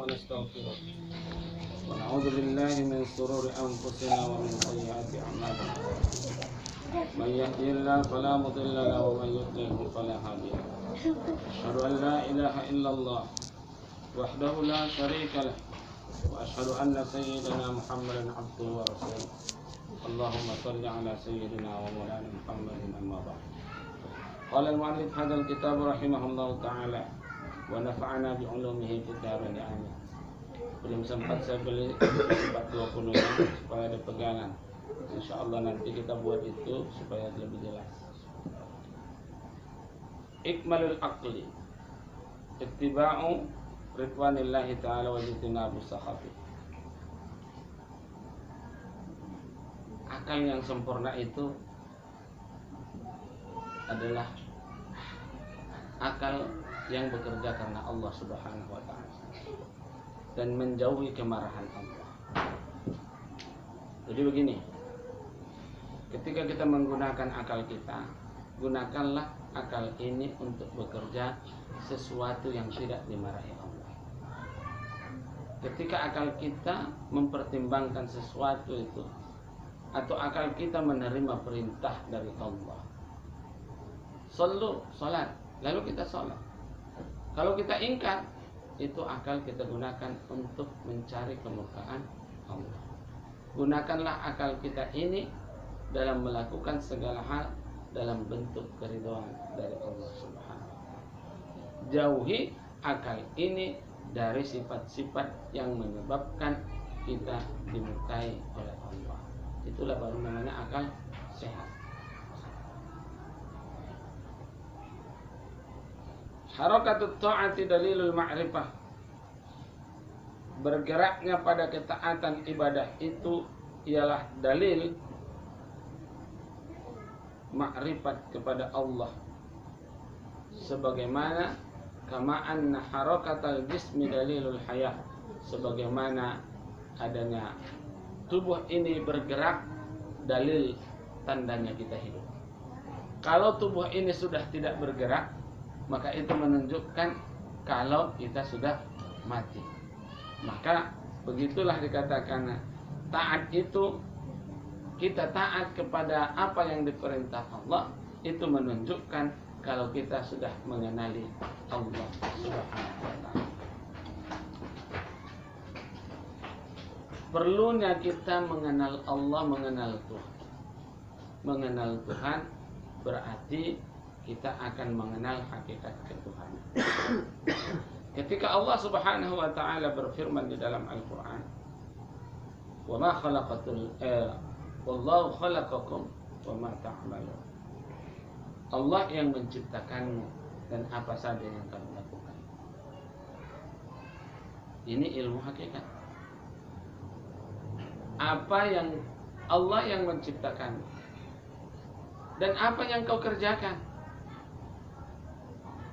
ونستغفره ونعوذ بالله من شرور أنفسنا ومن سيئات أعمالنا من يهده الله فلا مضل له ومن يضلل فلا هادي له أشهد أن لا إله إلا الله وحده لا شريك له وأشهد أن سيدنا محمدا عبده ورسوله اللهم صل على سيدنا ومولانا محمد أما بعد. قال المؤلف هذا الكتاب رحمه الله تعالى ونفعنا بعلومه في الدارين آمين. Belum sempat saya beli 40 supaya ada pegangan. Insya Allah nanti kita buat itu supaya lebih jelas. Ikmalul aqli ittiba'u ridwanillahi ta'ala wa jitinabu sahabi. Akal yang sempurna itu adalah akal yang bekerja karena Allah Subhanahu wa ta'ala dan menjauhi kemarahan Allah. Jadi begini, ketika kita menggunakan akal kita, gunakanlah akal ini untuk bekerja sesuatu yang tidak dimarahi Allah. Ketika akal kita mempertimbangkan sesuatu itu, atau akal kita menerima perintah dari Allah, salat, lalu kita salat. Kalau kita ingkar, itu akal kita gunakan untuk mencari kemurkaan Allah. Gunakanlah akal kita ini dalam melakukan segala hal dalam bentuk keridhaan dari Allah Subhanahu wa ta'ala. Jauhi akal ini dari sifat-sifat yang menyebabkan kita dimurkai oleh Allah. Itulah baru namanya akal sehat. Harakatut ta'ati dalilul ma'rifah. Bergeraknya pada ketaatan ibadah itu ialah dalil ma'rifat kepada Allah. Sebagaimana kama anna harakatal jismi dalilul hayah. Sebagaimana adanya tubuh ini bergerak, dalil tandanya kita hidup. Kalau tubuh ini sudah tidak bergerak, maka itu menunjukkan kalau kita sudah mati. Maka begitulah dikatakan taat itu, kita taat kepada apa yang diperintah Allah, itu menunjukkan kalau kita sudah mengenali Allah Subhanahu wa ta'ala. Perlunya kita mengenal Allah, mengenal Tuhan. Mengenal Tuhan berarti kita akan mengenal hakikat ketuhanan. Ketika Allah Subhanahu wa ta'ala berfirman di dalam Al-Qur'an, "Wa ma khalaqatul wallahu khalaqakum wa ma ta'malun." Allah yang menciptakanmu dan apa saja yang kamu lakukan. Ini ilmu hakikat. Apa yang Allah yang menciptakan dan apa yang kau kerjakan.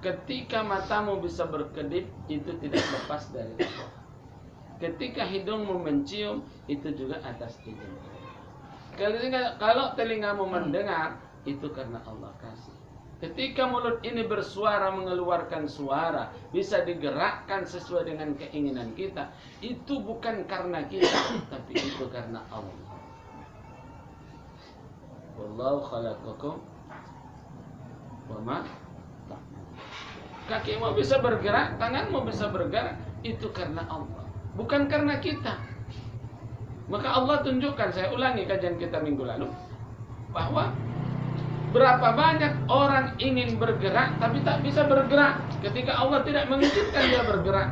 Ketika matamu bisa berkedip, itu tidak lepas dari Allah. Ketika hidungmu mencium, itu juga atas izin. Kalau telingamu mendengar, itu karena Allah kasih. Ketika mulut ini bersuara, mengeluarkan suara, bisa digerakkan sesuai dengan keinginan kita, itu bukan karena kita, tapi itu karena Allah. Wallahu khalaqakum wa ma ta'malun. Kakimu bisa bergerak, tanganmu bisa bergerak, itu karena Allah, bukan karena kita. Maka Allah tunjukkan, saya ulangi kajian kita minggu lalu, bahwa berapa banyak orang ingin bergerak tapi tak bisa bergerak ketika Allah tidak mengizinkan dia bergerak.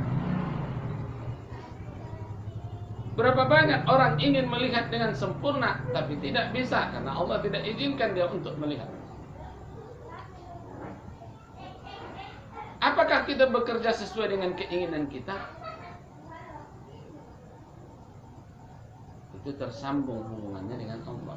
Berapa banyak orang ingin melihat dengan sempurna tapi tidak bisa karena Allah tidak izinkan dia untuk melihat. Apakah kita bekerja sesuai dengan keinginan kita? Itu tersambung hubungannya dengan Allah.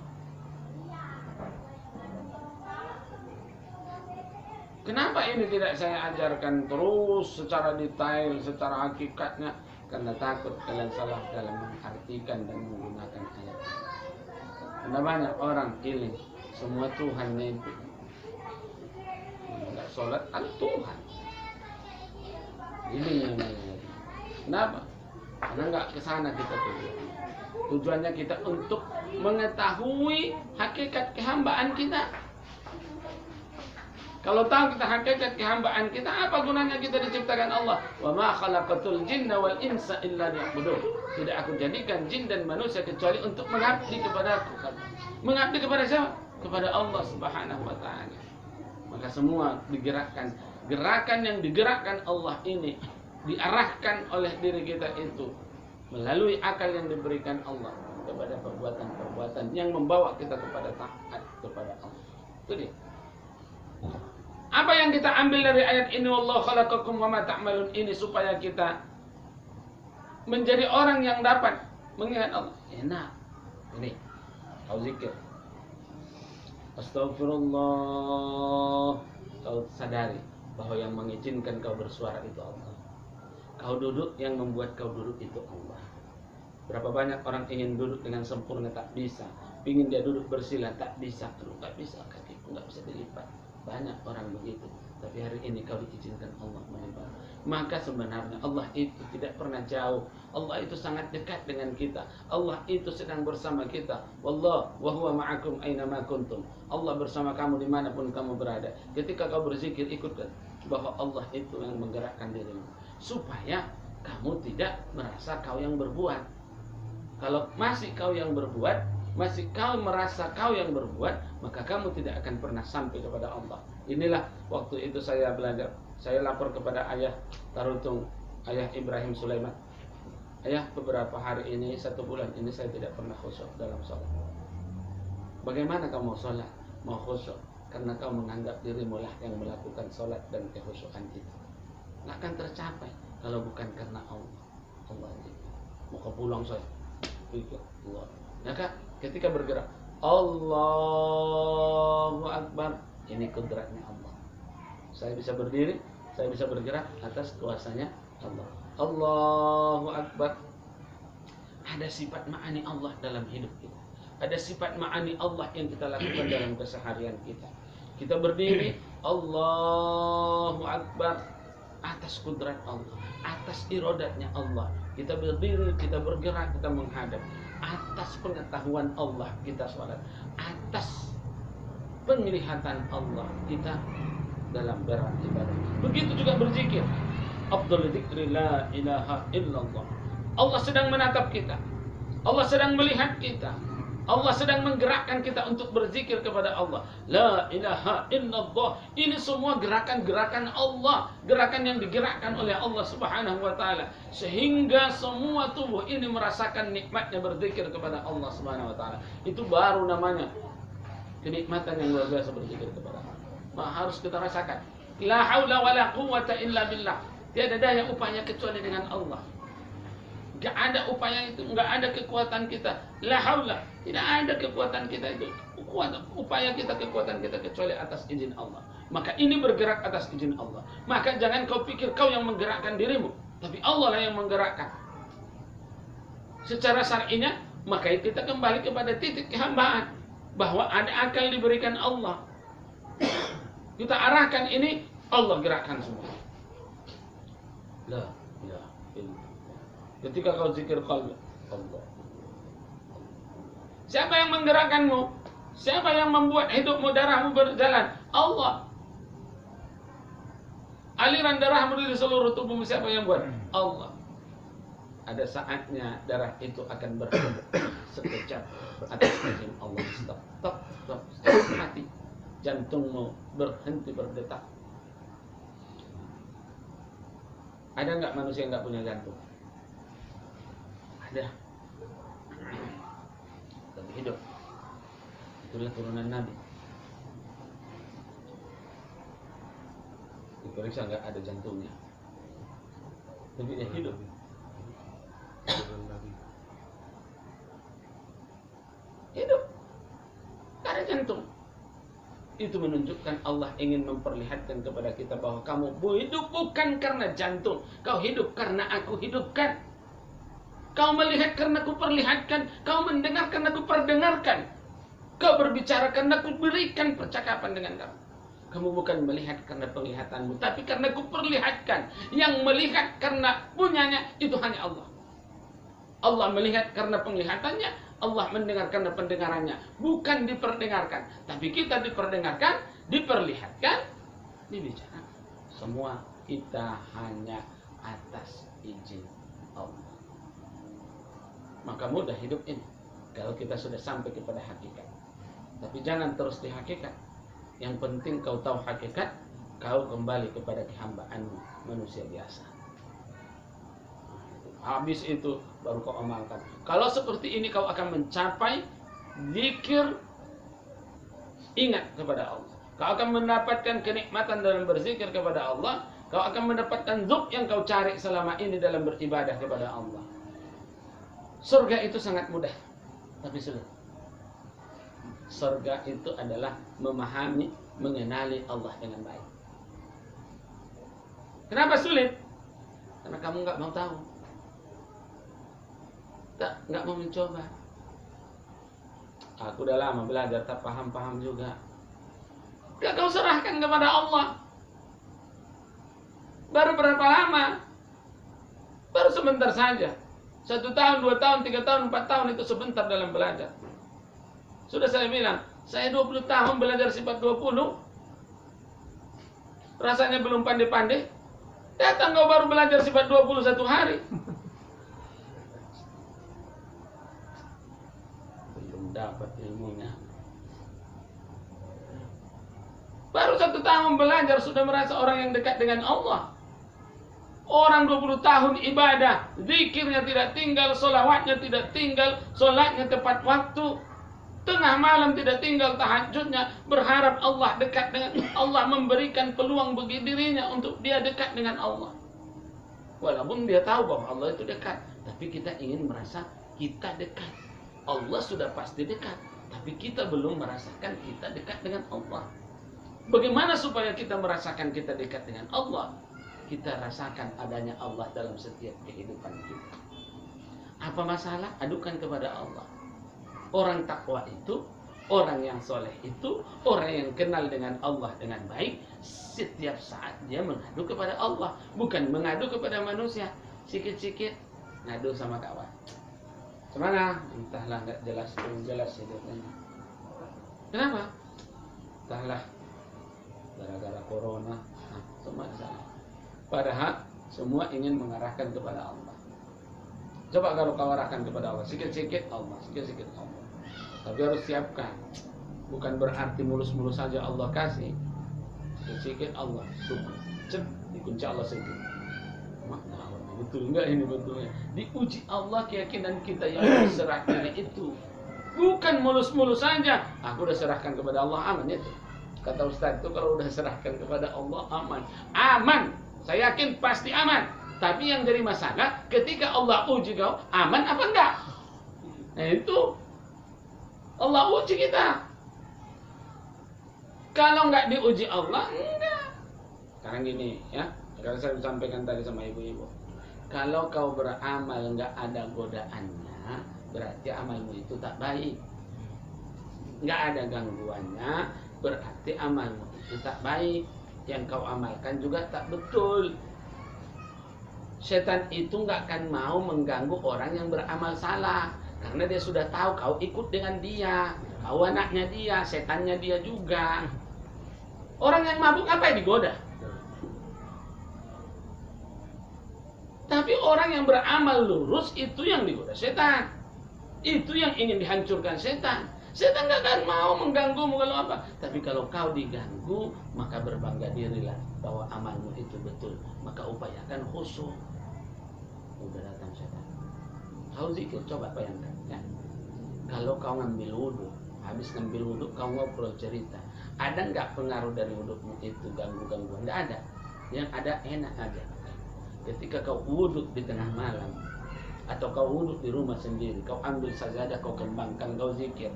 Kenapa ini tidak saya ajarkan terus secara detail, secara hakikatnya? Karena takut kalian salah dalam mengartikan dan menggunakan ayat. Karena banyak orang pilih semua Tuhannya itu. Enggak sholat, Tuhan. Ini yang namanya. Kenapa? Karena nggak ke sana kita tuju. Tujuannya kita untuk mengetahui hakikat kehambaan kita. Kalau tahu kita hakikat kehambaan kita, apa gunanya kita diciptakan Allah? Wa ma khalaqatul jinna wal insa illa liya'budun. Tidak aku jadikan jin dan manusia kecuali untuk mengabdi kepadaku. Mengabdi kepada siapa? Kepada Allah Subhanahu wa taala. Maka semua digerakkan, gerakan yang digerakkan Allah ini diarahkan oleh diri kita itu melalui akal yang diberikan Allah kepada perbuatan-perbuatan yang membawa kita kepada taat kepada Allah. Itu dia. Apa yang kita ambil dari ayat ini, wallahu khalaqakum wa ma ta'malun, ini supaya kita menjadi orang yang dapat mengingat Allah. Enak. Ini kau zikir. Astagfirullah. Kau sadari bahwa yang mengizinkan kau bersuara itu Allah. Kau duduk, yang membuat kau duduk itu Allah. Berapa banyak orang ingin duduk dengan sempurna, tak bisa. Ingin dia duduk bersila, tak bisa. Aduh, tak bisa, kakiku nggak bisa dilipat. Banyak orang begitu. Tapi hari ini kau diizinkan Allah melipat. Maka sebenarnya Allah itu tidak pernah jauh. Allah itu sangat dekat dengan kita. Allah itu sedang bersama kita. Wallah wa huwa ma'akum aina ma kuntum. Allah bersama kamu dimanapun kamu berada. Ketika kau berzikir, ikutkan bahwa Allah itu yang menggerakkan dirimu, supaya kamu tidak merasa kau yang berbuat. Kalau masih kau yang berbuat, masih kau merasa kau yang berbuat, maka kamu tidak akan pernah sampai kepada Allah. Inilah waktu itu saya belajar. Saya lapor kepada ayah Tarutung, ayah Ibrahim Sulaiman. Ayah, beberapa hari ini, 1 bulan ini saya tidak pernah khusyuk dalam sholat. Bagaimana kau mau sholat, mau khusyuk? Karena kau menganggap dirimu lah yang melakukan sholat dan kekhusyukan itu. Nggak akan tercapai kalau bukan karena Allah. Allah itu. Mau kau pulang saya. Pikir Allah. Ya kan? Ketika bergerak, Allahu Akbar, ini kudratnya Allah. Saya bisa berdiri, saya bisa bergerak atas kuasanya Allah. Allahu Akbar. Ada sifat ma'ani Allah dalam hidup kita. Ada sifat ma'ani Allah yang kita lakukan dalam keseharian kita. Kita berdiri, Allahu Akbar, atas kudrat Allah, atas iradatnya Allah. Kita berdiri, kita bergerak, kita menghadap. Atas pengetahuan Allah kita sholat, atas penglihatan Allah kita dalam beribadah. Begitu juga berzikir. Afdhalul dzikri la ilaha illallah. Allah sedang menatap kita. Allah sedang melihat kita. Allah sedang menggerakkan kita untuk berzikir kepada Allah. La ilaha illallah. Ini semua gerakan-gerakan Allah, gerakan yang digerakkan oleh Allah Subhanahu wa taala, sehingga semua tubuh ini merasakan nikmatnya berzikir kepada Allah Subhanahu wa taala. Itu baru namanya kenikmatan yang luar biasa berzikir kepada Allah. Harus kita rasakan. La haula wala quwwata illa billah. Tiada daya upaya kecuali dengan Allah. Gak ada upaya itu, gak ada kekuatan kita. La haula, tidak ada kekuatan kita itu. Upaya kita, kekuatan kita kecuali atas izin Allah. Maka ini bergerak atas izin Allah. Maka jangan kau pikir kau yang menggerakkan dirimu, tapi Allah lah yang menggerakkan. Secara syar'inya, maka kita kembali kepada titik kehambaan, bahwa ada akal diberikan Allah. Kita arahkan ini, Allah gerakkan semua. La ilaha illallah. Ketika kau zikir qalbi, Allah. Siapa yang menggerakkanmu? Siapa yang membuat hidupmu, darahmu berjalan? Allah. Aliran darahmu di seluruh tubuhmu, siapa yang buat? Allah. Ada saatnya darah itu akan berhenti sekejap atas izin Allah. Stop, mati. Jantungmu berhenti berdetak. Ada nggak manusia yang nggak punya jantung? Ada. Tapi hidup. Itulah turunan Nabi. Diperiksa nggak ada jantungnya, tapi dia hidup. Hidup. Nggak ada jantung. Itu menunjukkan Allah ingin memperlihatkan kepada kita bahwa kamu hidup bukan karena jantung. Kau hidup karena aku hidupkan. Kau melihat karena aku perlihatkan. Kau mendengar karena aku perdengarkan. Kau berbicara karena aku berikan percakapan dengan kamu. Kamu bukan melihat karena penglihatanmu, tapi karena kuperlihatkan. Yang melihat karena punyanya itu hanya Allah. Allah melihat karena penglihatannya, Allah mendengar karena pendengarannya. Bukan diperdengarkan, tapi kita diperdengarkan, diperlihatkan, dibicarakan. Semua kita hanya atas izin Allah. Maka mudah hidup ini kalau kita sudah sampai kepada hakikat. Tapi jangan terus di hakikat. Yang penting kau tahu hakikat, kau kembali kepada kehambaanmu, manusia biasa. Habis itu baru kau amalkan. Kalau seperti ini kau akan mencapai zikir, ingat kepada Allah. Kau akan mendapatkan kenikmatan dalam berzikir kepada Allah. Kau akan mendapatkan zuk yang kau cari selama ini dalam beribadah kepada Allah. Surga itu sangat mudah, tapi sulit. Surga itu adalah memahami, mengenali Allah dengan baik. Kenapa sulit? Karena kamu nggak mau tahu, nggak mau mencoba. Aku udah lama belajar, tak paham juga. Gak kau serahkan kepada Allah. Baru berapa lama? Baru sebentar saja. 1 tahun, 2 tahun, 3 tahun, 4 tahun itu sebentar dalam belajar. Sudah saya bilang, saya 20 tahun belajar sifat 20. Rasanya belum pandai-pandai. Datang kau baru belajar sifat 20 1 hari. Belum dapat ilmunya. Baru 1 tahun belajar sudah merasa orang yang dekat dengan Allah. Orang 20 tahun ibadah, zikirnya tidak tinggal, sholawatnya tidak tinggal, sholatnya tepat waktu, tengah malam tidak tinggal tahajudnya, berharap Allah dekat dengan Allah, memberikan peluang bagi dirinya untuk dia dekat dengan Allah. Walaupun dia tahu bahwa Allah itu dekat, tapi kita ingin merasa kita dekat. Allah sudah pasti dekat, tapi kita belum merasakan kita dekat dengan Allah. Bagaimana supaya kita merasakan kita dekat dengan Allah? Kita rasakan adanya Allah dalam setiap kehidupan kita. Apa masalah? Adukan kepada Allah. Orang takwa itu, orang yang soleh itu, orang yang kenal dengan Allah dengan baik, setiap saat dia mengadu kepada Allah, bukan mengadu kepada manusia. Sikit-sikit ngadu sama kawan. Semana? Entahlah, nggak jelas, belum jelas hidupnya. Kenapa? Entahlah, gara-gara corona, semua salah. Padahal semua ingin mengarahkan kepada Allah. Coba kalau kau arahkan kepada Allah, sikit-sikit Allah, sikit-sikit Allah. Tapi harus siapkan. Bukan berarti mulus-mulus saja Allah kasih. Sikit-sikit Allah, syukur. Cep, dikunci Allah sedikit. Makna betul enggak ini betulnya? Diuji Allah keyakinan kita yang diserahkan itu. Bukan mulus-mulus saja. Aku udah serahkan kepada Allah, aman itu. Kata Ustaz itu kalau udah serahkan kepada Allah aman. Aman. Saya yakin pasti aman. Tapi yang jadi masalah ketika Allah uji kau, aman apa enggak? Nah itu Allah uji kita. Kalau enggak diuji Allah, enggak. Sekarang gini ya, kalau saya sampaikan tadi sama ibu-ibu. Kalau kau beramal enggak ada godaannya, berarti amalmu itu tak baik. Enggak ada gangguannya, berarti amalmu itu tak baik. Yang kau amalkan juga tak betul. Setan itu nggak akan mau mengganggu orang yang beramal salah, karena dia sudah tahu kau ikut dengan dia, kau anaknya dia, setannya dia juga. Orang yang mabuk apa yang digoda? Tapi orang yang beramal lurus itu yang digoda setan. Itu yang ingin dihancurkan setan. Setan gak akan mau mengganggumu kalau apa. Tapi kalau kau diganggu, maka berbangga dirilah bahwa amalmu itu betul. Maka upayakan khusyuk. Udah datang setan. Kau zikir, coba bayangkan ya. Kalau kau ngambil wudhu, habis ngambil wudhu kau ngobrol cerita, ada nggak pengaruh dari wudhumu itu ganggu-gangguan? Nggak ada. Yang ada enak aja. Ketika kau wudhu di tengah malam, atau kau wudhu di rumah sendiri, kau ambil sajadah, kau kembangkan, kau zikir,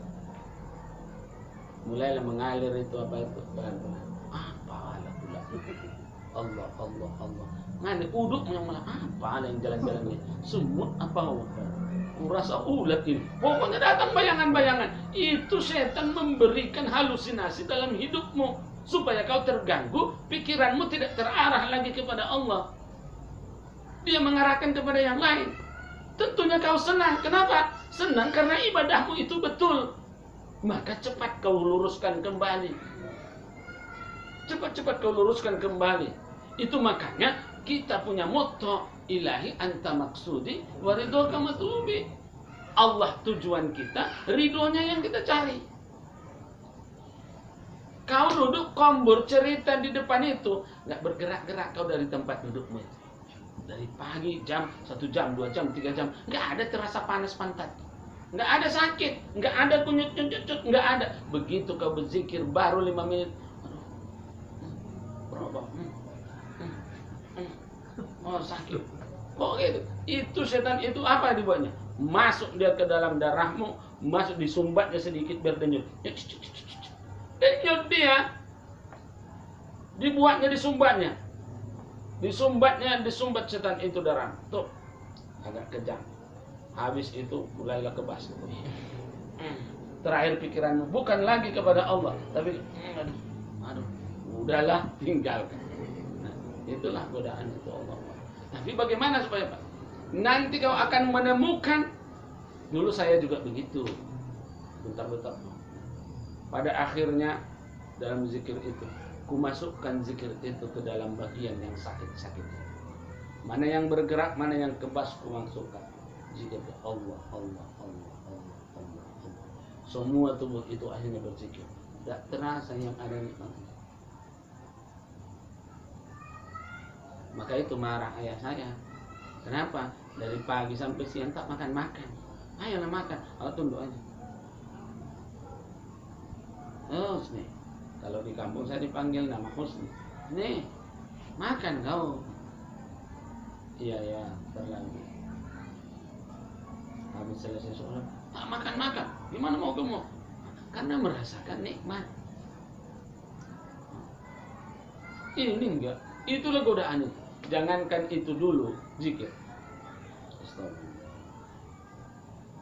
mulailah mengalir itu apa itu pelan-pelan. Apalah pula Allah Allah Allah. Ngalir uduk yang malah apa yang jalan-jalan ini? Semut apa kurasa ulat ini. Pokoknya datang bayangan-bayangan. Itu setan memberikan halusinasi dalam hidupmu. supaya kau terganggu, pikiranmu tidak terarah lagi kepada Allah. Dia mengarahkan kepada yang lain. Tentunya kau senang. Kenapa? Senang karena ibadahmu itu betul. Maka cepat kau luruskan kembali. Cepat-cepat kau luruskan kembali. Itu makanya kita punya motto, ilahi anta maksudi wa ridhoka matlubi. Allah tujuan kita, ridhonya yang kita cari. Kau duduk kombur cerita di depan itu, nggak bergerak-gerak kau dari tempat dudukmu itu. Dari pagi jam 1 jam, 2 jam, 3 jam, nggak ada terasa panas pantat, nggak ada sakit, nggak ada kunyut-kunyut, nggak ada. Begitu kau berzikir baru 5 menit, oh sakit, oh gitu. Itu setan itu apa dibuatnya? Masuk dia ke dalam darahmu, masuk disumbatnya sedikit berdenyut. Denyut dia, dibuatnya disumbatnya. Disumbat setan itu darah. Tuh, agak kejam. Habis itu mulailah kebas. Terakhir pikiranmu bukan lagi kepada Allah, tapi aduh, udahlah tinggalkan. Nah, itulah godaan itu Allah. Tapi bagaimana supaya Pak? Nanti kau akan menemukan. Dulu saya juga begitu. Bentar-bentar. Pada akhirnya dalam zikir itu, ku masukkan zikir itu ke dalam bagian yang sakit-sakit. Mana yang bergerak, mana yang kebas, ku masukkan zikir Allah, Allah, Allah, Allah, Allah, Allah. Semua tubuh itu akhirnya berzikir. Tak terasa yang ada nikmatnya. Maka itu marah ayah saya. Kenapa? Dari pagi sampai siang tak makan-makan. Ayolah makan, oh tunduk aja. Husni. Kalau di kampung saya dipanggil nama Husni. Nih, makan kau. Iya ya, terlalu. Habis selesai sholat, makan. Gimana mau gemuk? Karena merasakan nikmat. Ini enggak. Itulah godaan itu. Jangankan itu dulu, zikir.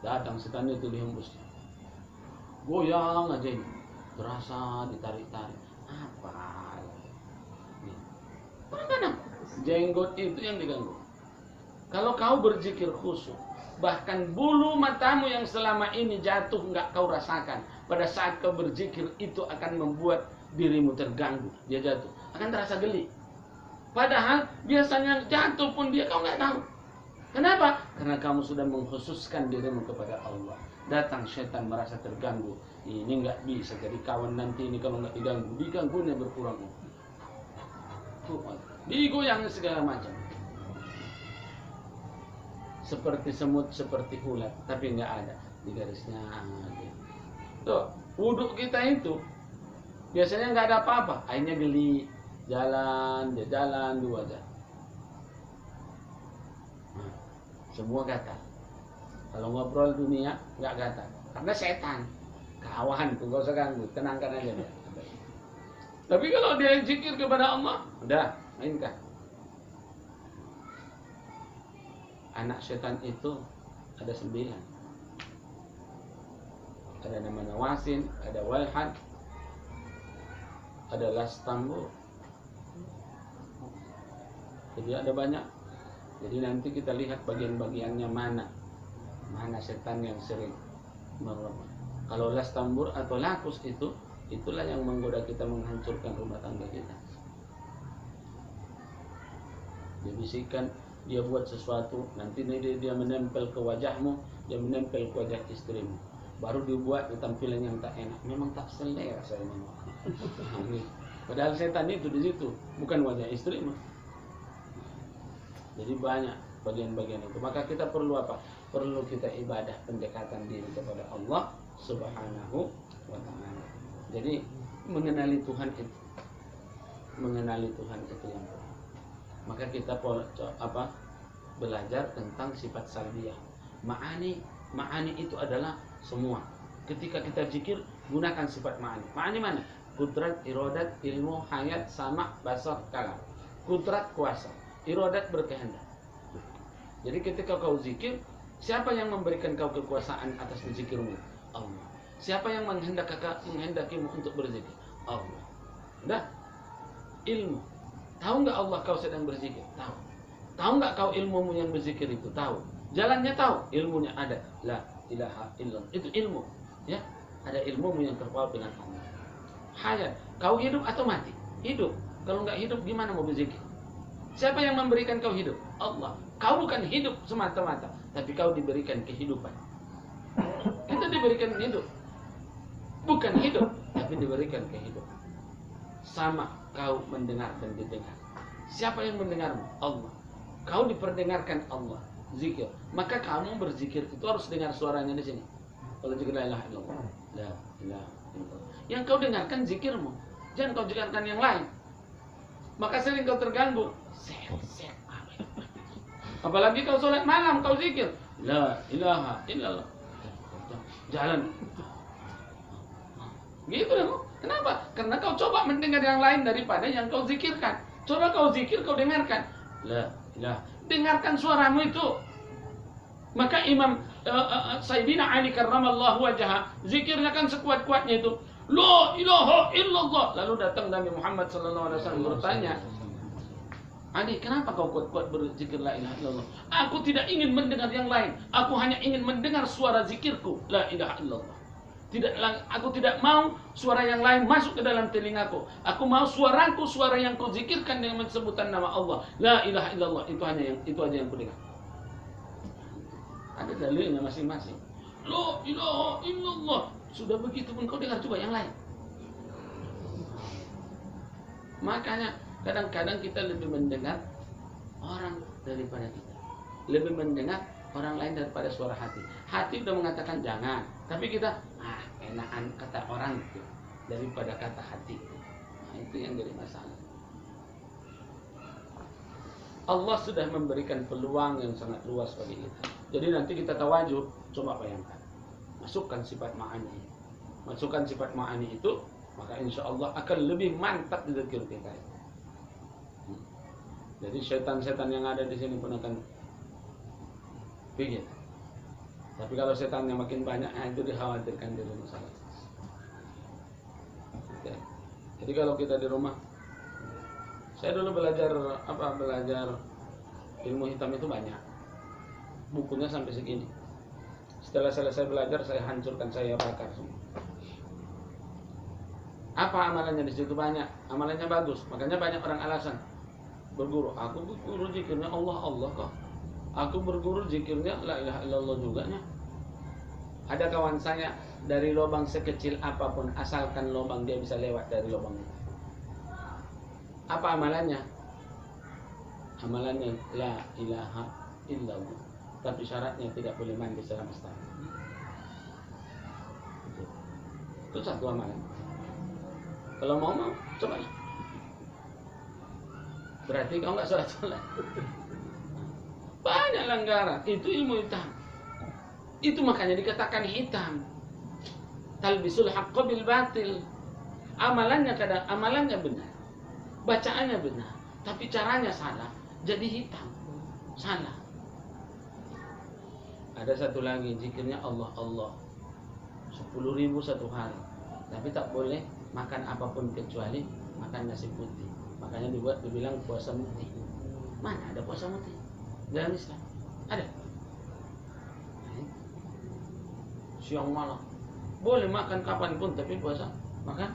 Datang setan itu dihembusnya. Goyang aja ini. Terasa ditarik-tarik. Apa? Kadang-kadang jenggot itu yang diganggu. Kalau kau berzikir khusyuk, bahkan bulu matamu yang selama ini jatuh nggak kau rasakan. Pada saat kau berzikir itu akan membuat dirimu terganggu. Dia jatuh, akan terasa geli. Padahal biasanya jatuh pun dia kau nggak tahu. Kenapa? Karena kamu sudah mengkhususkan dirimu kepada Allah. Datang setan merasa terganggu. Ini nggak bisa jadi kawan nanti ini kalau nggak diganggu. Diganggunya berkurang. Digoyang segala macam. Seperti semut, seperti ulat, tapi nggak ada di garisnya. Tuh, wudhu kita itu biasanya nggak ada apa-apa. Akhirnya geli, jalan di wajah. Semua gatal. Kalau ngobrol dunia nggak gatal, karena setan. Kawan tuh gak usah ganggu, tenangkan aja dia. Tapi kalau dia zikir kepada Allah, udah mainkan. Anak setan itu ada 9. Ada nama Nawasin, ada Walhad, ada Lastambur. Jadi ada banyak. Jadi nanti kita lihat bagian-bagiannya mana setan yang sering merubah. Kalau Lastambur atau Lakus itu, itulah yang menggoda kita menghancurkan rumah tangga kita. Dia bisikkan, dia buat sesuatu, nanti dia menempel ke wajahmu, dia menempel ke wajah istrimu. Baru dibuat tampilan yang tak enak. Memang tak selera saya memang. Padahal setan itu di situ, bukan wajah istrimu. Jadi banyak bagian-bagian itu. Maka kita perlu apa? Perlu kita ibadah pendekatan diri kepada Allah Subhanahu wa ta'ala. Jadi mengenali Tuhan itu. Mengenali Tuhan itu yang pertama. Maka kita belajar tentang sifat salbiyah. Ma'ani itu adalah semua. Ketika kita zikir, gunakan sifat ma'ani. Ma'ani mana? Kudrat, iradat, ilmu, hayat, sama, basar, kalam. Kudrat kuasa, iradat berkehendak. Jadi ketika kau zikir, siapa yang memberikan kau kekuasaan atas zikirmu? Allah. Siapa yang menghendakimu untuk berzikir? Allah. Udah. Ilmu. Tahu nggak Allah kau sedang berzikir? Tahu. Tahu nggak kau ilmumu yang berzikir itu? Tahu. Jalannya tahu, ilmunya ada. La ilaha illallah. Itu ilmu. Ya, ada ilmumu yang terpaut dengan Allah. Hayat. Kau hidup atau mati? Hidup. Kalau nggak hidup, gimana mau berzikir? Siapa yang memberikan kau hidup? Allah. Kau bukan hidup semata-mata, tapi kau diberikan kehidupan. Kita diberikan hidup, bukan hidup, tapi diberikan kehidupan. Sama kau mendengar dan didengar. Siapa yang mendengarmu? Allah. Kau diperdengarkan Allah. Zikir. Maka kamu berzikir itu harus dengar suaranya di sini. Kalau zikir la ilaha illallah, la ilaha illallah. Yang kau dengarkan zikirmu. Jangan kau dengarkan yang lain. Maka sering kau terganggu. Apalagi kau sholat malam, kau zikir la ilaha illallah, jalan gitu dong. Kenapa? Karena kau coba mendengar yang lain daripada yang kau zikirkan. Coba kau zikir, kau dengarkan la ilaha, dengarkan suaramu itu. Maka Imam Sayyidina Ali karramallahu wajhah, zikirnya kan sekuat-kuatnya itu la ilaha illallah. Lalu datang Nabi Muhammad sallallahu alaihi wasallam bertanya, Ali, kenapa kau kuat-kuat berzikir la ilaha illallah? Aku tidak ingin mendengar yang lain. Aku hanya ingin mendengar suara zikirku, la ilaha illallah. Aku tidak mau suara yang lain masuk ke dalam telingaku. Aku mau suaraku, suara yang kau zikirkan dengan sebutan nama Allah, la ilaha illallah. Itu aja yang ku dengar. Ada dalilnya masing-masing. La ilaha illallah. Sudah begitu pun kau dengar juga yang lain. Makanya kadang-kadang kita lebih mendengar orang daripada kita. Lebih mendengar orang lain daripada suara hati. Hati udah mengatakan jangan, tapi kita enakan kata orang itu daripada kata hati. Nah, itu yang jadi masalah. Allah sudah memberikan peluang yang sangat luas bagi kita. Jadi nanti kita tawajud, coba bayangkan. Masukkan sifat ma'ani. Masukkan sifat ma'ani itu, maka insya Allah akan lebih mantap di zikir kita. Jadi setan-setan yang ada di sini pun akan pikir. Tapi kalau setannya makin banyak, itu dikhawatirkan di rumah saya. Oke. Jadi kalau kita di rumah, saya dulu belajar ilmu hitam itu banyak. Bukunya sampai segini. Setelah selesai belajar, saya hancurkan, saya bakar semua. Apa amalannya di situ banyak? Amalannya bagus, makanya banyak orang alasan. Berguru, aku berguru zikirnya Allah kok. Aku berguru zikirnya la ilaha illallah juga nya. Ada kawan saya dari lubang sekecil apapun, asalkan lubang dia bisa lewat dari lubang itu. Apa amalannya? Amalannya la ilaha illallah. Tapi syaratnya tidak boleh mandi selama setahun. Itu satu amalan. Kalau mau coba. Berarti kau nggak sholat. Banyak langgaran. Itu ilmu hitam. Itu makanya dikatakan hitam. Talbisul haqqa bil batil. Amalannya benar. Bacaannya benar. Tapi caranya salah. Jadi hitam. Salah. Ada satu lagi. Zikirnya Allah. 10.000 satu hari. Tapi tak boleh makan apapun kecuali makan nasi putih. Makanya dibilang puasa mutih. Mana ada puasa mutih dalam Islam? Ada. Siang malam boleh makan kapanpun, tapi puasa makan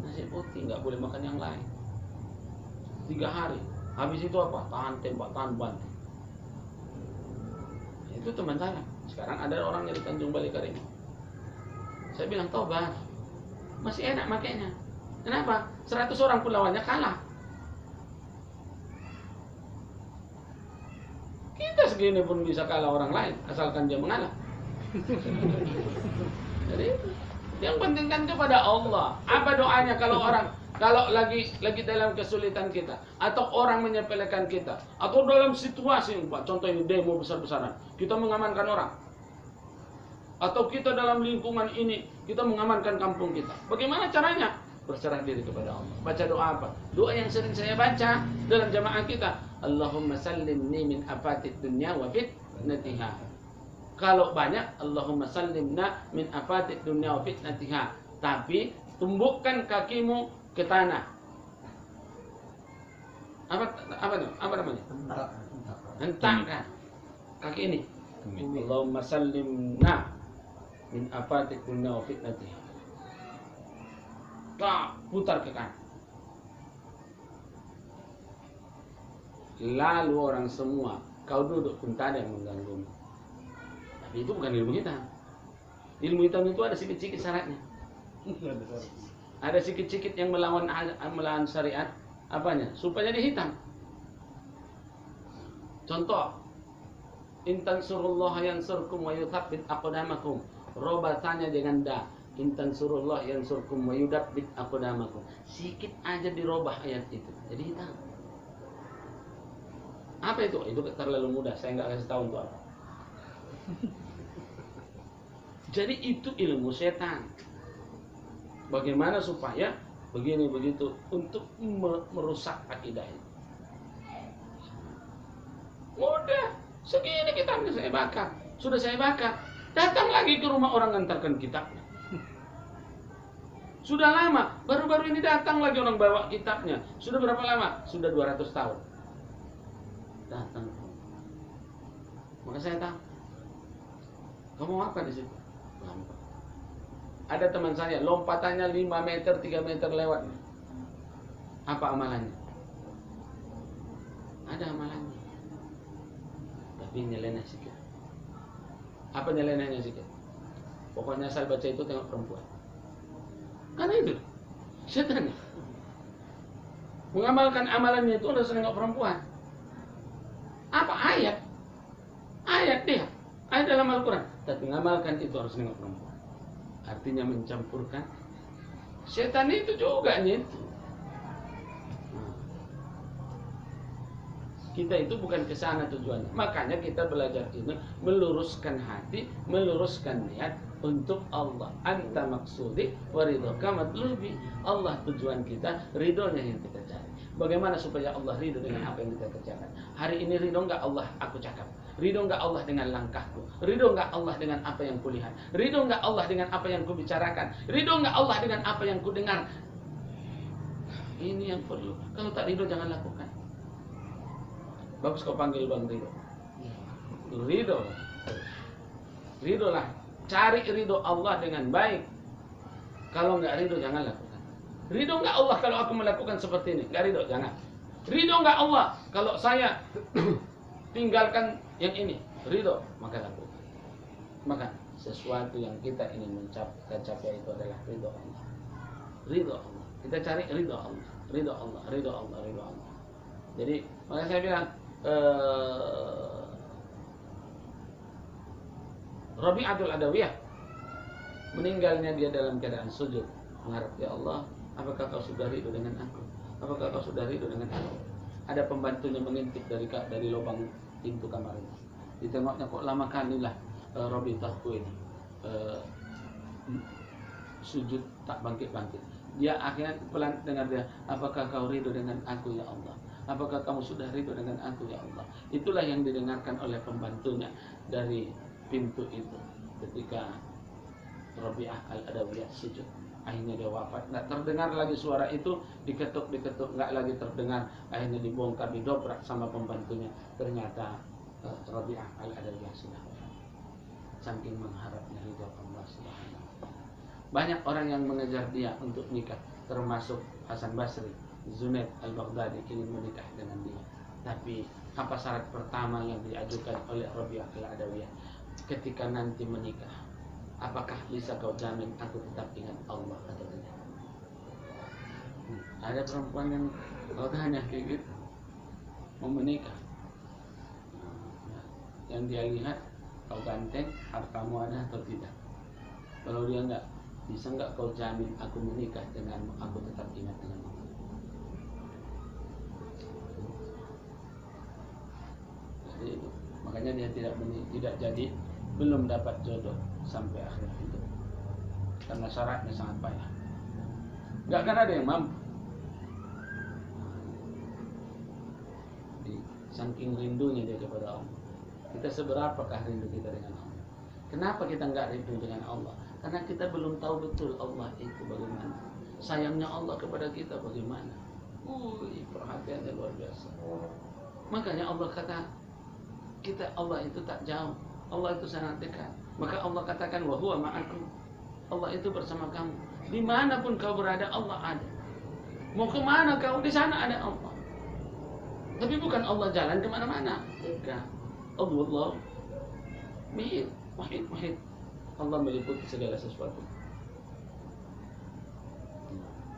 nasi putih, nggak boleh makan yang lain. 3 hari. Habis itu apa? Tahan tembak, tahan banting. Itu teman saya. Sekarang ada orang dari Tanjung Balai Karim. Saya bilang tobat. Masih enak makanya. Kenapa? 100 orang pun lawannya kalah. Kita segini pun bisa kalah orang lain, asalkan dia mengalah. Jadi yang penting kan kepada Allah. Apa doanya kalau lagi dalam kesulitan kita, atau orang menyepelekan kita, atau dalam situasi, Pak, contoh ini demo besar-besaran, kita mengamankan orang, atau kita dalam lingkungan ini kita mengamankan kampung kita. Bagaimana caranya? Berserah diri kepada Allah. Baca doa apa? Doa yang sering saya baca dalam jamaah kita. Allahumma sallimni min afatid dunya wa fitnatiha. Kalau banyak, Allahumma sallimna min afatid dunya wa fitnatiha. Tapi tumbukkan kakimu ke tanah. Apa namanya? Hentak kan? Kaki ini. Allahumma sallimna min afatik kulna wa fitnati. Tak, putar ke kanan. Lalu orang semua, kau duduk pun tak ada yang mengganggumu. Tapi itu bukan ilmu hitam. Ilmu hitam itu ada sikit-sikit syaratnya. Ada sikit-sikit yang melawan syariat. Apanya? Supaya jadi hitam. Contoh, intan surullah yansurkum wa yuthabbit aqdamakum. Robatannya dengan da. Intan surullah yansurkum wa yudabbit aqdamakum. Sikit aja dirobah ayat itu, jadi hitam. Apa itu? Itu terlalu mudah, saya nggak kasih tahu untuk apa. Jadi itu ilmu setan. Bagaimana supaya begini begitu untuk merusak akidah itu. Mudah, segini kitabnya saya bakar. Sudah saya bakar, datang lagi ke rumah orang ngantarkan kitabnya. Sudah lama, baru-baru ini datang lagi orang bawa kitabnya. Sudah berapa lama? Sudah 200 tahun. Datang. Maka saya tahu. Kamu mau apa di situ? Lompat. Ada teman saya, lompatannya 5 meter, 3 meter lewat. Apa amalannya? Ada amalannya. Tapi nyeleneh sikit. Apa nyelenehnya sikit? Pokoknya asal baca itu tengok perempuan. Karena itu setan. Mengamalkan amalannya itu harus nengok perempuan. Apa ayat? Ayat dia. Ayat dalam Al-Quran. Tapi mengamalkan itu harus nengok perempuan. Artinya mencampurkan. Setan itu juga nyentuh. Kita itu bukan ke sana tujuannya. Makanya kita belajar ini meluruskan hati, meluruskan niat untuk Allah. Anta maksudi wa ridhoka matlubi. Allah tujuan kita, ridhonya yang kita cari. Bagaimana supaya Allah ridho dengan apa yang kita kerjakan? Hari ini ridho enggak Allah aku cakap? Ridho enggak Allah dengan langkahku? Ridho enggak Allah dengan apa yang kulihat? Ridho enggak Allah dengan apa yang kubicarakan? Ridho enggak Allah dengan apa yang kudengar? Ini yang perlu. Kalau tak ridho jangan lakukan. Bagus kau panggil Bang Ridho. Ridho. Ridho lah. Cari ridho Allah dengan baik. Kalau enggak ridho jangan lakukan. Ridho enggak Allah kalau aku melakukan seperti ini? Enggak ridho, jangan. Ridho enggak Allah kalau saya tinggalkan yang ini? Ridho, maka lakukan. Maka sesuatu yang kita ingin mencapai itu adalah ridho Allah. Ridho Allah. Kita cari ridho Allah. Ridho Allah, ridho Allah, ridho Allah. Jadi, maka saya bilang Rabi'atul Adawiyah meninggalnya dia dalam keadaan sujud, mengharap, ya Allah, apakah kau sudah ridho dengan aku? Apakah kau sudah ridho dengan aku? Ada pembantunya mengintip dari lubang pintu kamar ini. Ditengoknya, kok lama kali lah Rabi'atku ini sujud tak bangkit-bangkit. Dia akhirnya pelan dengar dia, apakah kau ridho dengan aku ya Allah? Apakah kamu sudah ridho dengan aku ya Allah? Itulah yang didengarkan oleh pembantunya dari pintu itu ketika Rabi'ah Al-Adawiyah sujud. Akhirnya dia wafat. Nggak terdengar lagi suara itu, diketuk, nggak lagi terdengar. Akhirnya dibongkar, didobrak sama pembantunya. Ternyata Rabi'ah Al-Adawiyah sudah wafat. Saking mengharapnya ridho Allah Subhanahu wa ta'ala. Banyak orang yang mengejar dia untuk nikah, termasuk Hasan Basri, Junaid Al-Baghdadi ingin menikah dengan dia. Tapi apa syarat pertama yang diajukan oleh Rabi'ah Al-Adawiyah? Ketika nanti menikah, apakah bisa kau jamin aku tetap ingat Allah atau tidak? Ada perempuan yang kau tanya kayak gitu, mau menikah, yang dia lihat kau ganteng, hartamu ada atau tidak. Kalau dia enggak, bisa enggak kau jamin aku menikah denganmu, aku tetap ingat dengan Allah? Jadi itu, makanya dia tidak jadi, belum dapat jodoh sampai akhir hidup, karena syaratnya sangat payah. Enggak akan ada yang mampu. Saking rindunya dia kepada Allah. Kita seberapakah rindu kita dengan Allah? Kenapa kita enggak rindu dengan Allah? Karena kita belum tahu betul Allah itu bagaimana. Sayangnya Allah kepada kita bagaimana. Perhatiannya luar biasa. Makanya Allah kata kita, Allah itu tak jauh, Allah itu sangat dekat. Maka Allah katakan wa huwa ma'akum. Allah itu bersama kamu. Dimanapun kau berada, Allah ada. Mau kemana kau, di sana ada Allah. Tapi bukan Allah jalan kemana-mana. Enggak. Allah wahid. Allah meliputi segala sesuatu.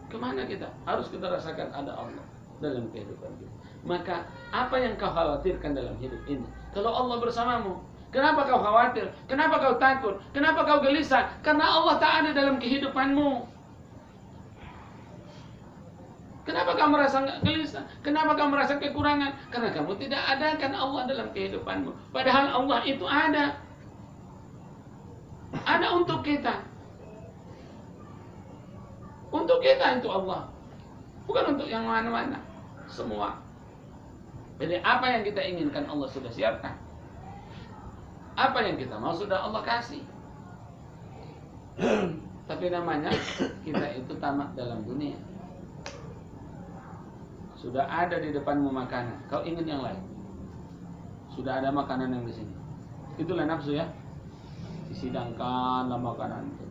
Kemana kita? Harus kita rasakan ada Allah dalam kehidupan kita. Maka apa yang kau khawatirkan dalam hidup ini? Kalau Allah bersamamu, kenapa kau khawatir? Kenapa kau takut? Kenapa kau gelisah? Karena Allah tak ada dalam kehidupanmu. Kenapa kau merasa gelisah? Kenapa kau merasa kekurangan? Karena kamu tidak adakan Allah dalam kehidupanmu. Padahal Allah itu ada. Ada untuk kita. Untuk kita itu Allah. Bukan untuk yang mana-mana. Semua. Jadi apa yang kita inginkan Allah sudah siapkan. Apa yang kita mau sudah Allah kasih. Tapi namanya kita itu tamak dalam dunia. Sudah ada di depanmu makanan, kau ingin yang lain. Sudah ada makanan yang di sini. Itulah nafsu ya. Disidangkanlah makanan itu.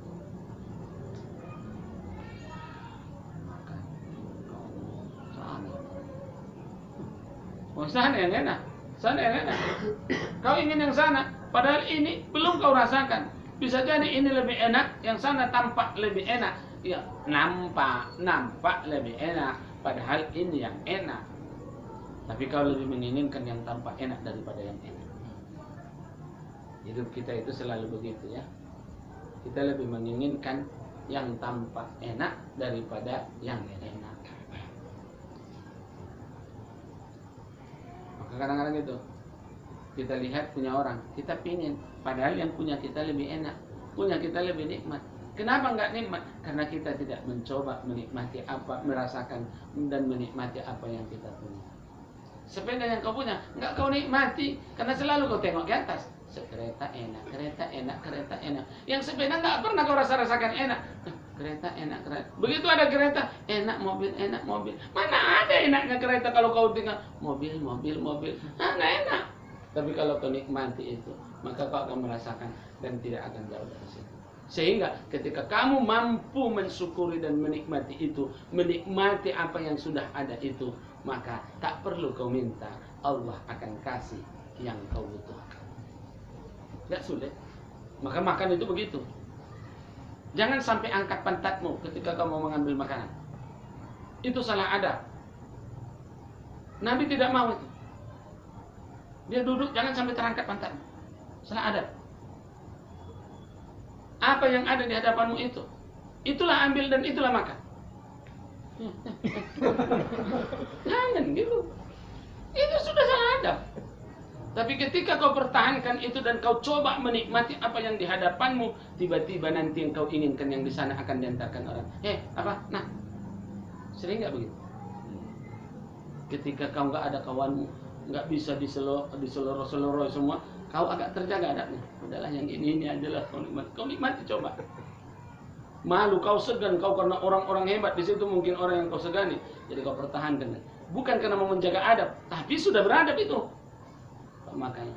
Makan. Sana yang enak. Sana yang enak. Kau ingin yang sana, padahal ini belum kau rasakan. Bisa jadi ini lebih enak, yang sana tampak lebih enak. Ya, nampak lebih enak. Padahal ini yang enak. Tapi kau lebih menginginkan yang tampak enak daripada yang enak. Hidup kita itu selalu begitu ya. Kita lebih menginginkan yang tampak enak daripada yang enak. Maka kadang-kadang gitu, kita lihat punya orang, kita pingin. Padahal yang punya kita lebih enak, punya kita lebih nikmat. Kenapa enggak nikmat? Karena kita tidak mencoba menikmati apa, merasakan dan menikmati apa yang kita punya. Sepeda yang kau punya, enggak kau nikmati. Karena selalu kau tengok ke atas. Kereta enak, kereta enak, kereta enak. Yang sepeda enggak pernah kau rasakan enak. Kereta enak, kereta. Begitu ada kereta, enak mobil, enak mobil. Mana ada enaknya kereta kalau kau tinggal mobil. Enggak enak. Tapi kalau kau nikmati itu, maka kau akan merasakan dan tidak akan jauh dari situ. Sehingga ketika kamu mampu mensyukuri dan menikmati itu, menikmati apa yang sudah ada itu, maka tak perlu kau minta, Allah akan kasih yang kau butuhkan. Tidak sulit. Maka makan itu begitu. Jangan sampai angkat pantatmu ketika kau mau mengambil makanan. Itu salah adab. Nabi tidak mau itu. Dia duduk, jangan sampai terangkat pantatmu. Salah adab. Apa yang ada di hadapanmu itu, itulah ambil dan itulah makan. Jangan gitu. Itu sudah salah adab. Tapi ketika kau pertahankan itu dan kau coba menikmati apa yang di hadapanmu, tiba-tiba nanti yang kau inginkan yang di sana akan diantarkan orang. Apa? Nah, sering nggak begitu? Ketika kau nggak ada kawanmu, nggak bisa diseloroh semua, kau agak terjaga adabnya. Udahlah yang ini adalah kau nikmati. Kau nikmati coba. Malu kau segan kau karena orang-orang hebat di situ mungkin orang yang kau segani. Jadi kau pertahankan. Bukan karena mau menjaga adab, tapi sudah beradab itu. Makanya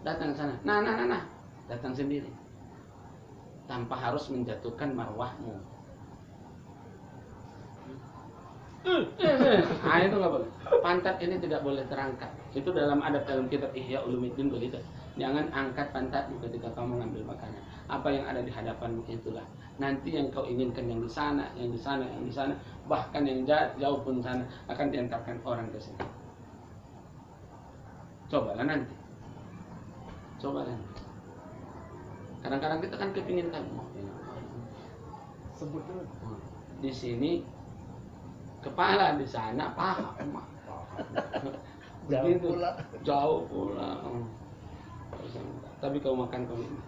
datang sana. Nah. Datang sendiri. Tanpa harus menjatuhkan marwahmu. Itu nggak boleh. Pantat ini tidak boleh terangkat. Itu dalam adab dalam kitab Ihya Ulumuddin begitu. Jangan angkat pantatmu ketika kamu mengambil makanan. Apa yang ada di hadapanmu itulah. Nanti yang kau inginkan yang di sana, yang di sana, yang di sana, bahkan yang jauh pun sana akan diantarkan orang ke sini. Cobalah nanti. Kadang-kadang kita kan kepingin kan. Sebutnya Di sini kepala, di sana paha. Jauh pula. Tapi kau makan kau ini.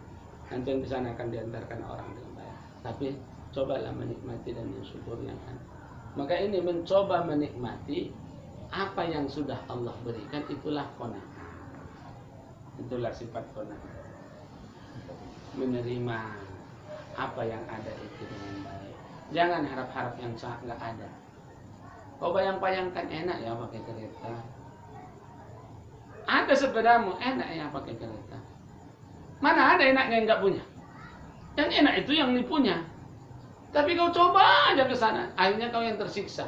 Nanti yang di sana akan diantarkan orang dengan baik. Tapi cobalah menikmati dan mensyukuri yang ada. Maka ini mencoba menikmati apa yang sudah Allah berikan, itulah qanaah. Itulah sifat qanaah. Menerima apa yang ada itu dengan baik. Jangan harap-harap yang nggak ada. Kau bayangkan enak ya pakai kereta. Ada sepedamu enak ya pakai kereta. Mana ada enaknya yang nggak punya? Yang enak itu yang punya. Tapi kau coba aja ke sana, akhirnya kau yang tersiksa.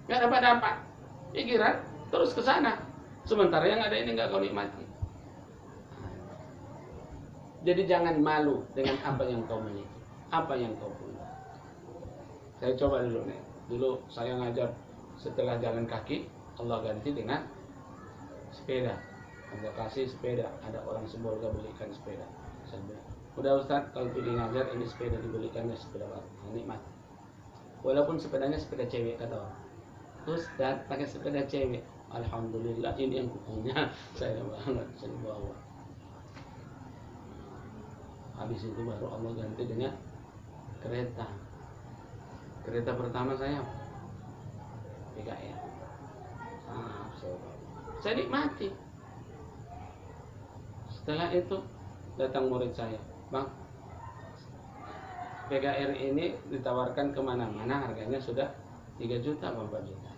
Nggak dapat pikiran, terus ke sana. Sementara yang ada ini nggak kau nikmati. Jadi jangan malu dengan apa yang kau miliki, apa yang kau punya. Saya coba dulu nih. Dulu saya ngajar setelah jalan kaki, Allah ganti dengan sepeda. Allah kasih sepeda, ada orang seborga belikan sepeda. Saya bilang, udah Ustaz, kalau pilih ngajar ini sepeda dibelikannya sepeda baru, nikmat. Walaupun sepedanya sepeda cewek kata orang. Ustaz pakai sepeda cewek, alhamdulillah ini yang kupunya, saya banget saya bawa. Habis itu baru Allah ganti dengan kereta. Kereta pertama saya PKR. Saya nikmati. Setelah itu datang murid saya, Bang, PKR ini ditawarkan kemana-mana harganya sudah 3 juta, 4 juta.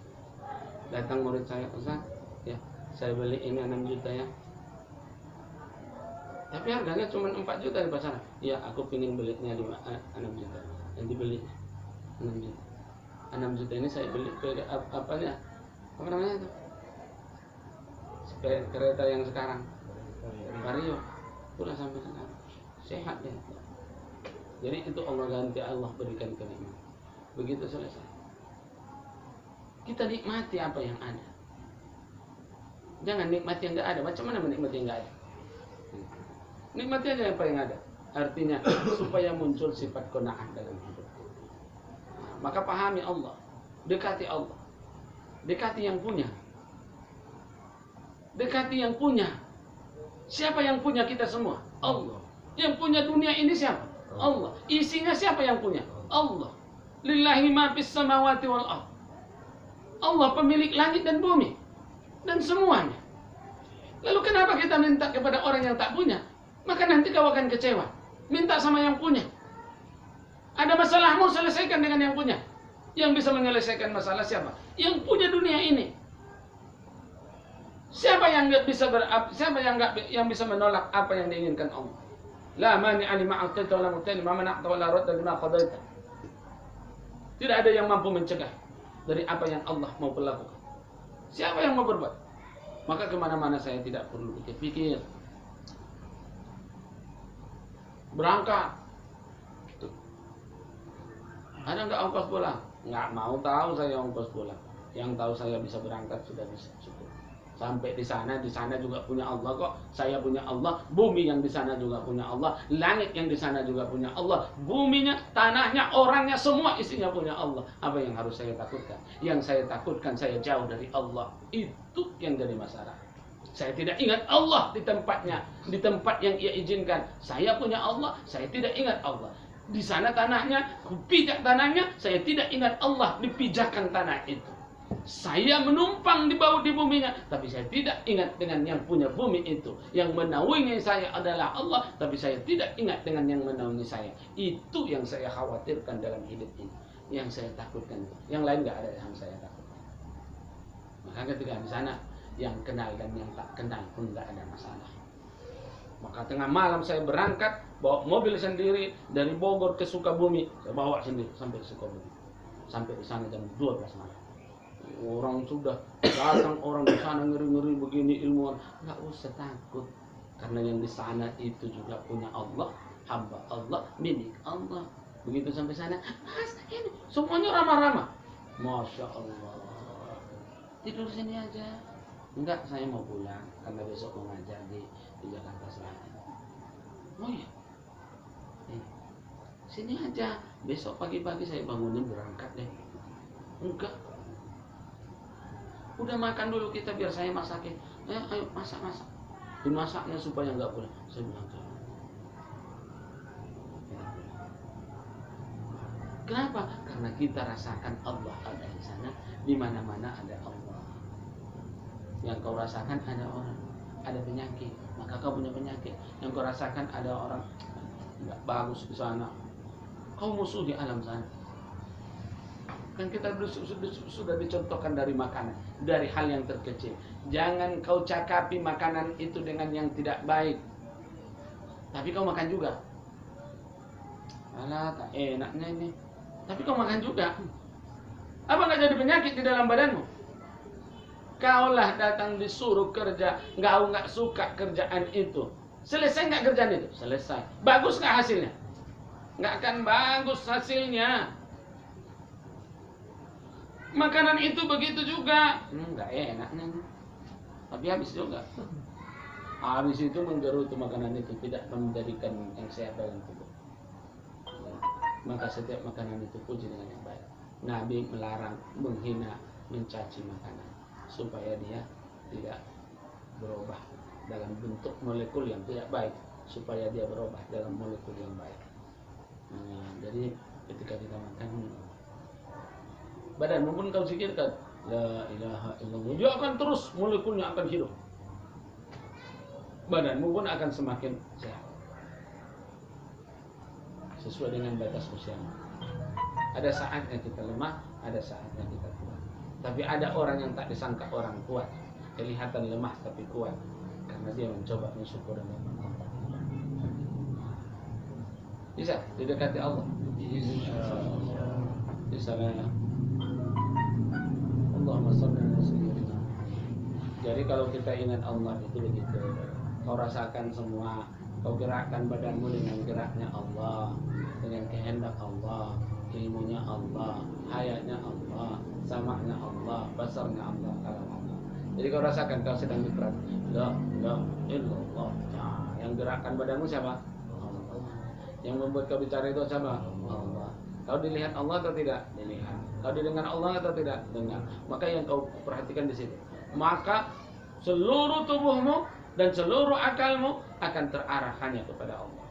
Datang murid saya, Ustaz, ya saya beli ini 6 juta ya. Tapi harganya cuma 4 juta di pasaran. Ya aku pingin belinya 6 juta. Yang dibeli 6 juta. 6 juta ini saya beli apa namanya itu? Kereta yang sekarang Vario sudah sampai sekarang sehat ya. Jadi itu Allah ganti, Allah berikan kenikmatan. Begitu selesai. Kita nikmati apa yang ada. Jangan nikmati yang nggak ada. Macam mana menikmati yang nggak ada? Nikmati aja apa yang ada. Artinya supaya muncul sifat qanaah dalam hidup. Maka pahami Allah, dekati Allah, dekati yang punya, dekati yang punya. Siapa yang punya kita semua? Allah. Yang punya dunia ini siapa? Allah. Isinya siapa yang punya? Allah. Lillahi ma fis samawati wal ardh. Allah pemilik langit dan bumi dan semuanya. Lalu kenapa kita minta kepada orang yang tak punya? Maka nanti kau akan kecewa. Minta sama yang punya. Ada masalahmu, selesaikan dengan yang punya. Yang bisa menyelesaikan masalah siapa? Yang punya dunia ini. Siapa yang bisa menolak apa yang diinginkan Allah? La mani'a lima a'taita wa la mu'ti lima mana'ta wa la radda lima qadaita. Tidak ada yang mampu mencegah dari apa yang Allah mau perlakukan. Siapa yang mau berbuat? Maka kemana-mana saya tidak perlu pikir. Berangkat. Ada nggak ongkos pulang? Nggak mau tahu saya ongkos pulang. Yang tahu saya bisa berangkat sudah bisa cukup. Sampai di sana juga punya Allah kok. Saya punya Allah, bumi yang di sana juga punya Allah, langit yang di sana juga punya Allah, buminya, tanahnya, orangnya semua isinya punya Allah. Apa yang harus saya takutkan? Yang saya takutkan saya jauh dari Allah. Itu yang jadi masalah. Saya tidak ingat Allah di tempatnya, di tempat yang Ia izinkan. Saya punya Allah, saya tidak ingat Allah. Di sana tanahnya, kupijak tanahnya, saya tidak ingat Allah dipijakan tanah itu. Saya menumpang di buminya, tapi saya tidak ingat dengan yang punya bumi itu. Yang menaungi saya adalah Allah, tapi saya tidak ingat dengan yang menaungi saya. Itu yang saya khawatirkan dalam hidup ini, yang saya takutkan. Yang lain nggak ada yang saya takutkan. Maka ketika di sana, yang kenal dan yang tak kenal pun nggak ada masalah. Maka tengah malam saya berangkat, bawa mobil sendiri dari Bogor ke Sukabumi, saya bawa sendiri sampai Sukabumi. Sampai di sana jam 12 malam. Orang sudah datang, orang di sana ngeri-ngeri begini ilmuwan, nggak usah takut, karena yang di sana itu juga punya Allah, hamba Allah, milik Allah. Begitu sampai sana, Mas ini semuanya ramah-ramah, masya Allah. Tidur sini aja. Enggak, saya mau pulang karena besok mau ngajar di Jakarta Selatan. Oh iya, sini aja. Besok pagi-pagi saya bangunin berangkat deh. Enggak. Udah makan dulu kita biar saya masakin. Ayo masak. Dimasaknya supaya nggak pulang. Saya bilang kenapa? Karena kita rasakan Allah ada di sana. Di mana-mana ada Allah. Yang kau rasakan ada orang, ada penyakit. Maka kau punya penyakit. Yang kau rasakan ada orang nggak bagus di sana. Kau musuh di alam sana. Kan kita sudah dicontohkan dari makanan, dari hal yang terkecil. Jangan kau cakapi makanan itu dengan yang tidak baik, tapi kau makan juga. Alah, tak enaknya ini. Tapi kau makan juga. Apa nggak jadi penyakit di dalam badanmu? Kaulah datang disuruh kerja, nggak suka kerjaan itu. Selesai nggak kerjaan itu? Selesai. Bagus nggak hasilnya? Nggak akan bagus hasilnya. Makanan itu begitu juga. Nggak enaknya. Tapi habis juga. Habis itu menggerutu makanan itu, tidak menjadikan yang sehat dalam tubuh. Maka setiap makanan itu puji dengan yang baik. Nabi melarang menghina, mencaci makanan supaya dia tidak berubah dalam bentuk molekul yang tidak baik, supaya dia berubah dalam molekul yang baik. Jadi ketika kita makan, badanmu pun kau zikirkan la ilaha illallah, dia akan terus molekulnya akan hidup. Badanmu pun akan semakin sehat sesuai dengan batas usiamu. Ada saatnya kita lemah, ada saatnya kita kuat. Tapi ada orang yang tak disangka orang kuat, kelihatan lemah tapi kuat, karena dia mencoba mensyukur dan Allah. Bisa didekati Allah. Bisa lah. Allahumma shalli ala sayyidina. Jadi kalau kita ingat Allah itu begitu, kau rasakan semua, kau gerakkan badanmu dengan geraknya Allah, dengan kehendak Allah, ilmunya Allah, hayatnya Allah, sama'nya Allah, basarnya Allah, kalam Allah. Jadi kau rasakan kau sedang dikerak. La ilaha illallah. Nah, yang gerakkan badanmu siapa? Allah. Yang membuat kau bicara itu siapa? Allah. Kau dilihat Allah atau tidak? Dilihat. Kau didengar Allah atau tidak? Dengar. Maka yang kau perhatikan di situ. Maka seluruh tubuhmu dan seluruh akalmu akan terarah hanya kepada Allah.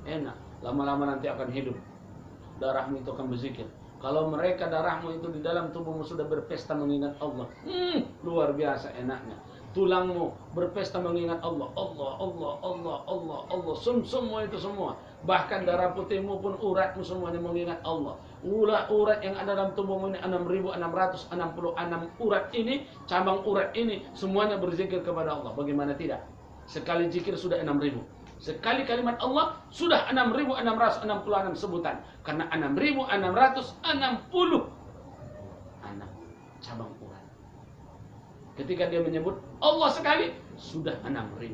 Enak. Lama-lama nanti akan hidup. Darahmu itu akan berzikir. Kalau mereka darahmu itu di dalam tubuhmu sudah berpesta mengingat Allah, luar biasa enaknya. Tulangmu berpesta mengingat Allah, Allah, Allah, Allah, Allah, Allah. Semua itu semua. Bahkan darah putihmu pun uratmu semuanya mengingat Allah. Urat yang ada dalam tubuhmu ini 6.666 urat ini, cabang urat ini semuanya berzikir kepada Allah. Bagaimana tidak? Sekali zikir sudah 6.000. Sekali kalimat Allah sudah 6.666 sebutan. Karena 6.660 cabang urat. Ketika dia menyebut Allah sekali, sudah 6.000.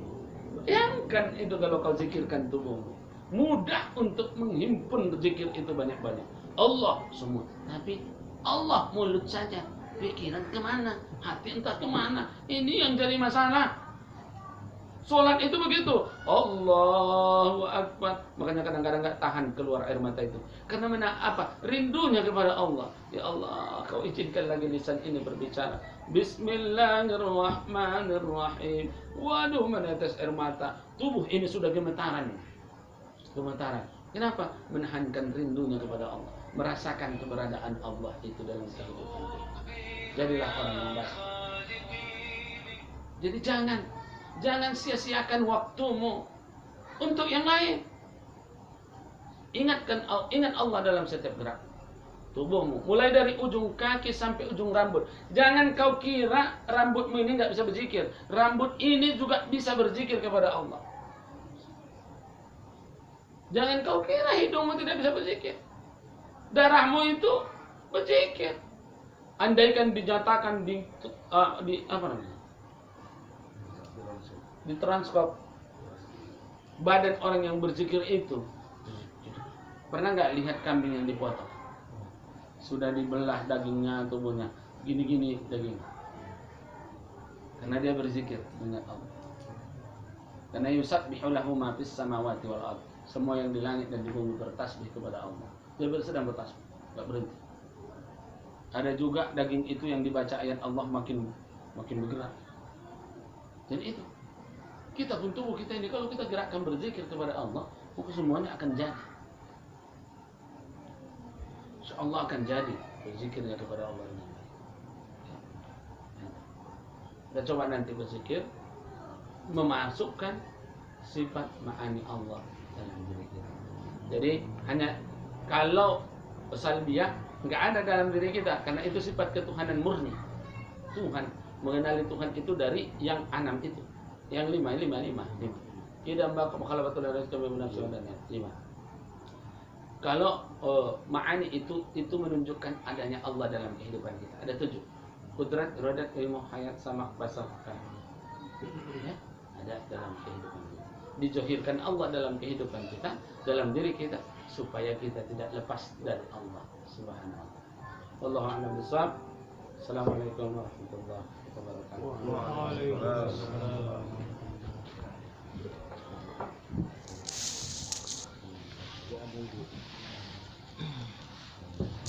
Bayangkan itu kalau kau zikirkan tubuhmu. Mudah untuk menghimpun zikir itu banyak-banyak. Allah semua. Tapi Allah mulut saja. Pikiran kemana? Hati entah kemana. Ini yang jadi masalah. Sholat itu begitu. Allahu Akbar. Makanya kadang-kadang gak tahan keluar air mata itu. Karena apa? Rindunya kepada Allah. Ya Allah, kau izinkan lagi lisan ini berbicara. Bismillahirrahmanirrahim. Waduh, menetes air mata. Tubuh ini sudah gemetaran. Gemetaran. Kenapa? Menahankan rindunya kepada Allah. Merasakan keberadaan Allah itu dalam kehidupan kita. Jadilah orang yang baik. Jadi jangan sia-siakan waktumu untuk yang lain. Ingat Allah dalam setiap gerak tubuhmu, mulai dari ujung kaki sampai ujung rambut. Jangan kau kira rambutmu ini nggak bisa berzikir. Rambut ini juga bisa berzikir kepada Allah. Jangan kau kira hidungmu tidak bisa berzikir. Darahmu itu berzikir. Andaikan dinyatakan di apa namanya? Di transkop badan orang yang berzikir itu, pernah nggak lihat kambing yang dipotong sudah dibelah dagingnya, tubuhnya gini-gini daging, karena dia berzikir dengan Allah. Karena yusabbihu lahu ma fis samawati wal ardh, semua yang di langit dan di bumi bertasbih kepada Allah. Dia sedang bertasbih, nggak berhenti. Ada juga daging itu yang dibaca ayat Allah makin bergerak. Dan itu kita pun tubuh kita ini kalau kita gerakkan berzikir kepada Allah, maka semuanya akan jadi. InsyaAllah akan jadi berzikirnya kepada Allah ini. Kita coba nanti berzikir, memasukkan sifat ma'ani Allah dalam diri kita. Jadi hanya kalau Salbiyah nggak ada dalam diri kita, karena itu sifat ketuhanan murni. Tuhan, mengenali Tuhan itu dari yang 6 itu, yang 5. Tidak bakal betul dari kami menafsirkan 5. Kalau ma'ani itu menunjukkan adanya Allah dalam kehidupan kita. Ada 7. Kudrat, iradat, ilmu, hayat, sama, basar, ya, ada dalam kehidupan kita. Dijohirkan Allah dalam kehidupan kita, dalam diri kita, supaya kita tidak lepas dari Allah Subhanahu wa ta'ala. Wallahu a'lam bishawab. Assalamualaikum warahmatullahi wabarakatuh. Waalaikumsalam.